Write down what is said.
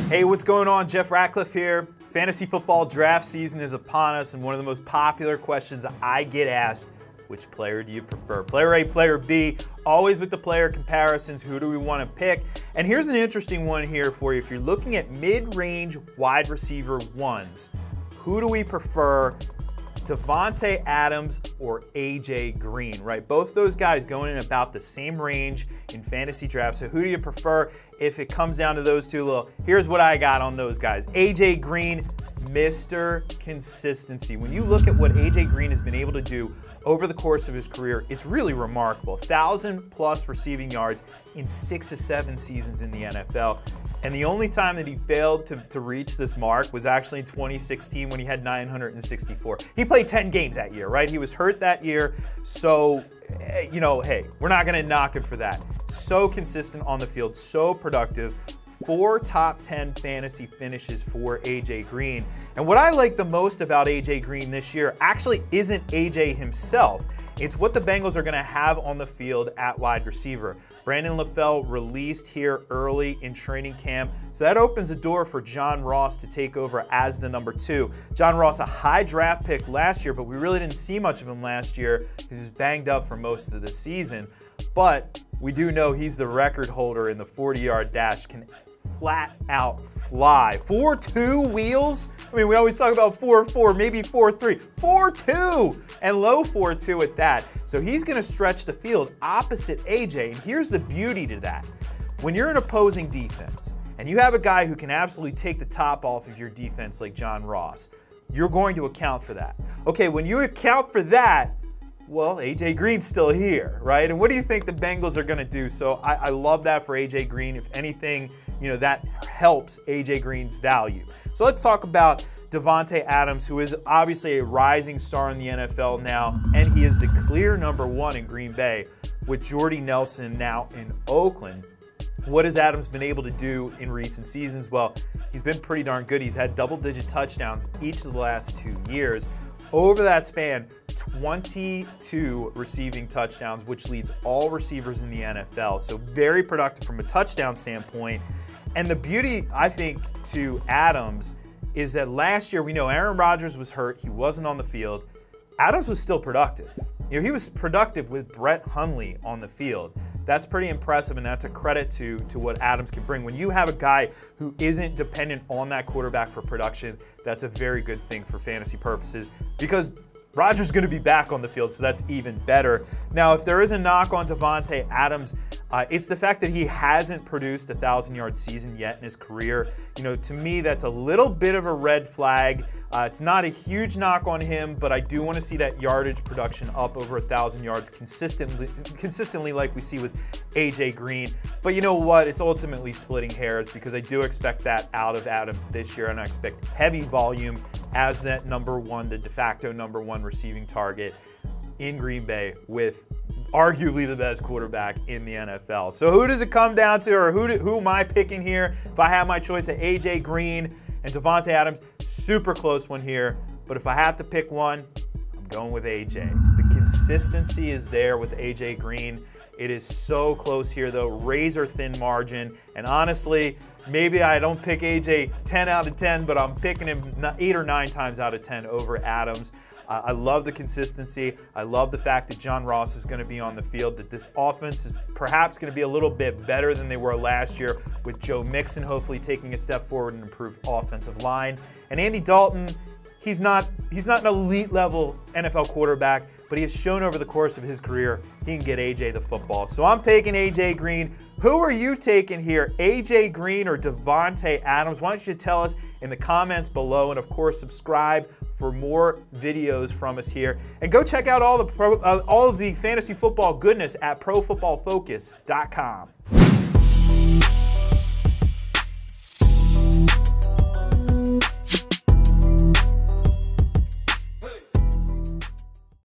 Hey, what's going on? Jeff Ratcliffe here. Fantasy football draft season is upon us, and one of the most popular questions I get asked, which player do you prefer? Player A, player B, always with the player comparisons, who do we want to pick? And here's an interesting one here for you. If you're looking at mid-range wide receiver ones, who do we prefer? Davante Adams or AJ Green, right? Both those guys going in about the same range in fantasy drafts. So who do you prefer if it comes down to those two? Well, here's what I got on those guys. AJ Green, Mr. Consistency. When you look at what AJ Green has been able to do over the course of his career, it's really remarkable. 1,000+ receiving yards in 6 to 7 seasons in the NFL. And the only time that he failed to reach this mark was actually in 2016 when he had 964. He played 10 games that year, right? He was hurt that year. So, you know, hey, we're not going to knock him for that. So consistent on the field, so productive. 4 top 10 fantasy finishes for AJ Green. And what I like the most about AJ Green this year actually isn't AJ himself. It's what the Bengals are going to have on the field at wide receiver. Brandon LaFell released here early in training camp, so that opens the door for John Ross to take over as the number 2. John Ross, a high draft pick last year, but we really didn't see much of him last year because he was banged up for most of the season. But we do know he's the record holder in the 40-yard dash, can flat out fly. 4.2 wheels? I mean, we always talk about 4.4, maybe 4.3. 4.2 and low 4.2 at that. So he's going to stretch the field opposite AJ. And here's the beauty to that. When you're an opposing defense and you have a guy who can absolutely take the top off of your defense like John Ross, you're going to account for that. Okay, when you account for that, well, AJ Green's still here, right? And what do you think the Bengals are going to do? So I love that for AJ Green. If anything, you know, that helps AJ Green's value. So let's talk about Davante Adams, who is obviously a rising star in the NFL now, and he is the clear number 1 in Green Bay with Jordy Nelson now in Oakland. What has Adams been able to do in recent seasons? Well, he's been pretty darn good. He's had double-digit touchdowns each of the last 2 years. Over that span, 22 receiving touchdowns, which leads all receivers in the NFL. So very productive from a touchdown standpoint. And the beauty, I think, to Adams is that last year, we know Aaron Rodgers was hurt. He wasn't on the field. Adams was still productive. You know, he was productive with Brett Hundley on the field. That's pretty impressive, and that's a credit to what Adams can bring. When you have a guy who isn't dependent on that quarterback for production, that's a very good thing for fantasy purposes because Rodgers is going to be back on the field, so that's even better. Now, if there is a knock on Davante Adams, it's the fact that he hasn't produced a 1,000-yard season yet in his career. You know, to me, that's a little bit of a red flag. It's not a huge knock on him, but I do want to see that yardage production up over 1,000 yards consistently like we see with AJ Green. But you know what? It's ultimately splitting hairs because I do expect that out of Adams this year, and I expect heavy volume as that number 1, the de facto number 1 receiving target in Green Bay with arguably the best quarterback in the NFL. So who does it come down to, or who am I picking here? If I have my choice of AJ Green and Davante Adams, super close one here. But if I have to pick one, I'm going with AJ. The consistency is there with AJ Green. It is so close here though, razor thin margin. And honestly, maybe I don't pick AJ 10 out of 10, but I'm picking him 8 or 9 times out of 10 over Adams. I love the consistency. I love the fact that John Ross is going to be on the field, that this offense is perhaps going to be a little bit better than they were last year with Joe Mixon hopefully taking a step forward and improved offensive line. And Andy Dalton, he's not an elite level NFL quarterback, but he has shown over the course of his career he can get AJ the football. So I'm taking AJ Green. Who are you taking here, AJ Green or Davante Adams? Why don't you tell us in the comments below, and of course subscribe for more videos from us here. And go check out all of the fantasy football goodness at ProFootballFocus.com.